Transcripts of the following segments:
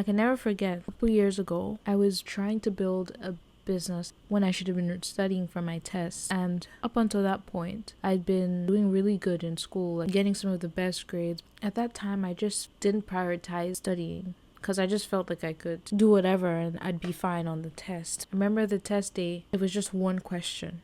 I can never forget, a couple years ago, I was trying to build a business when I should have been studying for my tests. And up until that point, I'd been doing really good in school, like getting some of the best grades. At that time, I just didn't prioritize studying because I just felt like I could do whatever and I'd be fine on the test. I remember the test day, it was just one question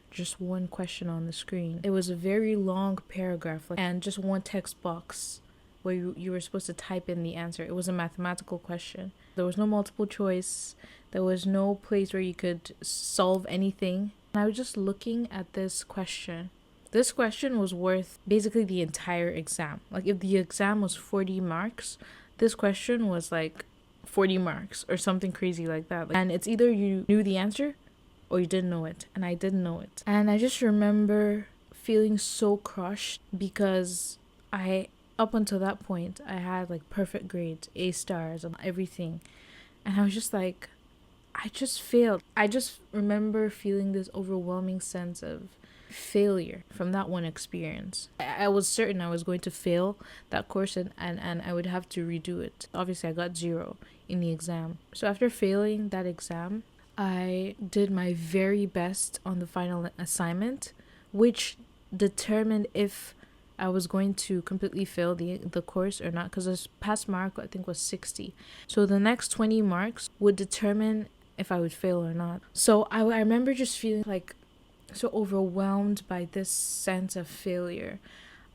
on the screen. It was a very long paragraph, and just one text box where you were supposed to type in the answer. It was a mathematical question. There was no multiple choice. There was no place where you could solve anything. And I was just looking at this question. This question was worth basically the entire exam. Like if the exam was 40 marks, this question was like 40 marks or something crazy like that. And it's either you knew the answer or you didn't know it. And I didn't know it. And I just remember feeling so crushed because up until that point, I had like perfect grades, A stars and everything. And I was just like, I just failed. I just remember feeling this overwhelming sense of failure from that one experience. I was certain I was going to fail that course and I would have to redo it. Obviously, I got 0 in the exam. So after failing that exam, I did my very best on the final assignment, which determined if I was going to completely fail the course or not, because the pass mark I think was 60. So the next 20 marks would determine if I would fail or not. So I remember just feeling like so overwhelmed by this sense of failure.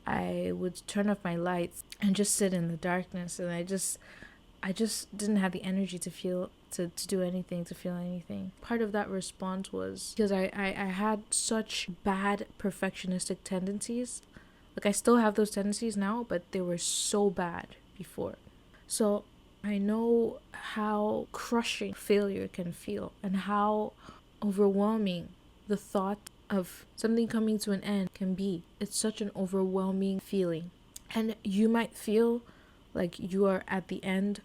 I would turn off my lights and just sit in the darkness, and I just didn't have the energy to feel to do anything, to feel anything. Part of that response was because I had such bad perfectionistic tendencies. Like I still have those tendencies now, but they were so bad before. So I know how crushing failure can feel and how overwhelming the thought of something coming to an end can be. It's such an overwhelming feeling. And you might feel like you are at the end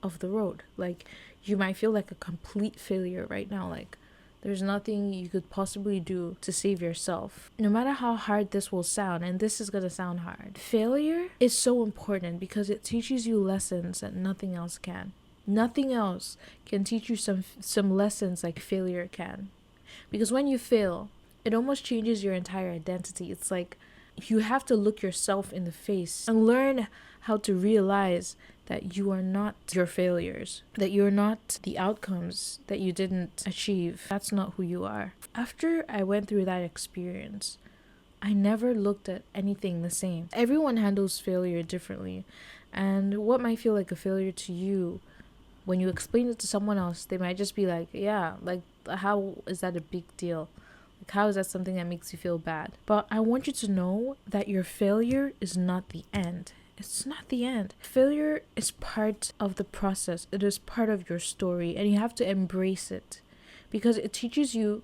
of the road. Like you might feel like a complete failure right now. Like there's nothing you could possibly do to save yourself. No matter how hard this will sound, and this is going to sound hard, failure is so important because it teaches you lessons that nothing else can. Nothing else can teach you some lessons like failure can. Because when you fail, it almost changes your entire identity. It's like you have to look yourself in the face and learn how to realize that you are not your failures, that you're not the outcomes that you didn't achieve. That's not who you are. After I went through that experience, I never looked at anything the same. Everyone handles failure differently, and what might feel like a failure to you, when you explain it to someone else, they might just be like, yeah, like how is that a big deal? Like how is that something that makes you feel bad? But I want you to know that your failure is not the end. It's not the end. Failure is part of the process. It is part of your story, and you have to embrace it because it teaches you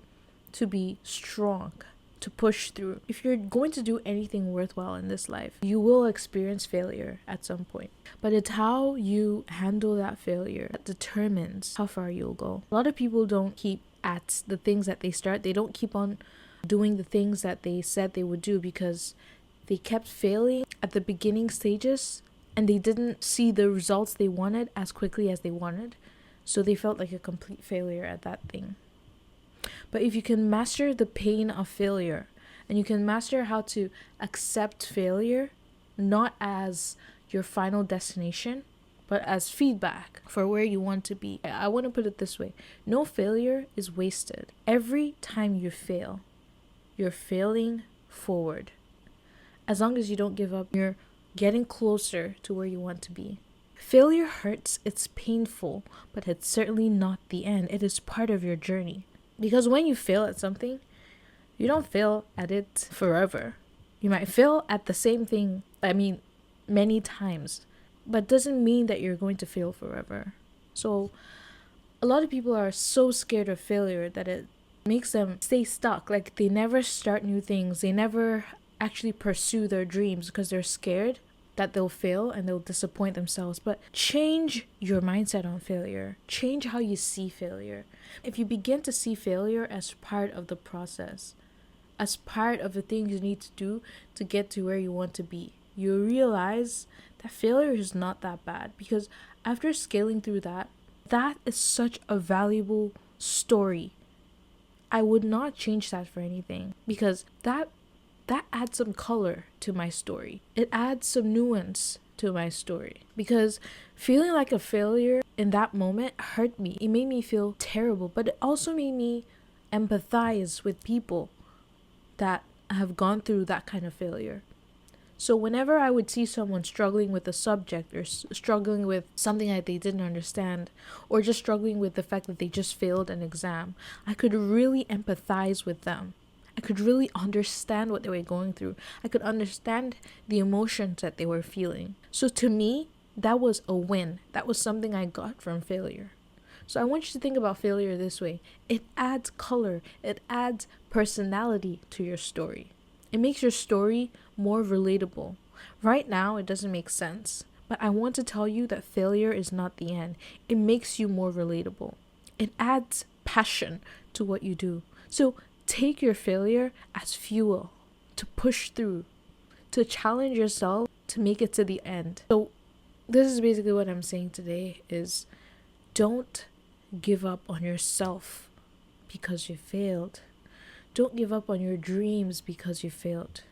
to be strong, to push through. If you're going to do anything worthwhile in this life, you will experience failure at some point. But it's how you handle that failure that determines how far you'll go. A lot of people don't keep at the things that they start. They don't keep on doing the things that they said they would do because they kept failing at the beginning stages and they didn't see the results they wanted as quickly as they wanted. So they felt like a complete failure at that thing. But if you can master the pain of failure and you can master how to accept failure, not as your final destination, but as feedback for where you want to be. I want to put it this way. No failure is wasted. Every time you fail, you're failing forward. As long as you don't give up, you're getting closer to where you want to be. Failure hurts, it's painful, but it's certainly not the end. It is part of your journey. Because when you fail at something, you don't fail at it forever. You might fail at the same thing, many times, but doesn't mean that you're going to fail forever. So a lot of people are so scared of failure that it makes them stay stuck. Like they never start new things. They never actually pursue their dreams because they're scared that they'll fail and they'll disappoint themselves. But change your mindset on failure. Change how you see failure. If you begin to see failure as part of the process, as part of the things you need to do to get to where you want to be, you realize that failure is not that bad, because after scaling through that, That is such a valuable story. I would not change that for anything, because that adds some color to my story. It adds some nuance to my story, because feeling like a failure in that moment hurt me. It made me feel terrible, but it also made me empathize with people that have gone through that kind of failure. So whenever I would see someone struggling with a subject, or struggling with something that they didn't understand, or just struggling with the fact that they just failed an exam, I could really empathize with them. I could really understand what they were going through. I could understand the emotions that they were feeling. So to me, that was a win. That was something I got from failure. So I want you to think about failure this way. It adds color. It adds personality to your story. It makes your story more relatable. Right now, it doesn't make sense. But I want to tell you that failure is not the end. It makes you more relatable. It adds passion to what you do. So take your failure as fuel to push through, to challenge yourself to make it to the end. So this is basically what I'm saying today is don't give up on yourself because you failed. Don't give up on your dreams because you failed.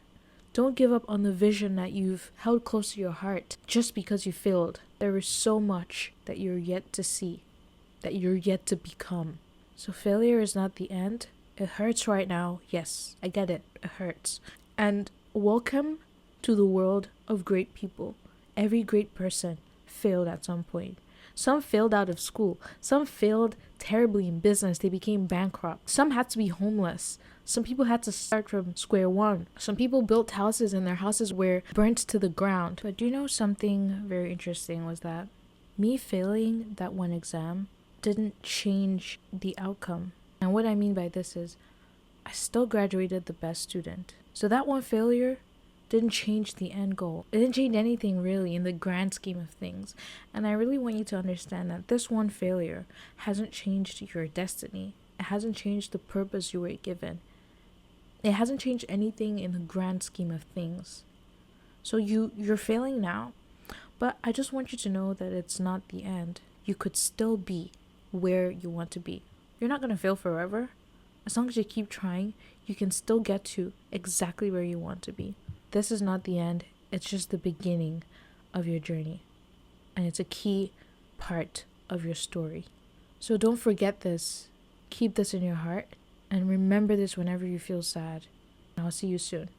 Don't give up on the vision that you've held close to your heart just because you failed. There is so much that you're yet to see, that you're yet to become. So failure is not the end. It hurts right now. Yes, I get it. It hurts. And welcome to the world of great people. Every great person failed at some point. Some failed out of school. Some failed terribly in business. They became bankrupt. Some had to be homeless. Some people had to start from square one. Some people built houses and their houses were burnt to the ground. But do you know something very interesting was that me failing that one exam didn't change the outcome. And what I mean by this is I still graduated the best student. So that one failure didn't change the end goal. It didn't change anything really in the grand scheme of things. And I really want you to understand that this one failure hasn't changed your destiny. It hasn't changed the purpose you were given. It hasn't changed anything in the grand scheme of things. So you're failing now, but I just want you to know that it's not the end. You could still be where you want to be. You're not going to fail forever. As long as you keep trying, you can still get to exactly where you want to be. This is not the end. It's just the beginning of your journey. And it's a key part of your story. So don't forget this. Keep this in your heart. And remember this whenever you feel sad. And I'll see you soon.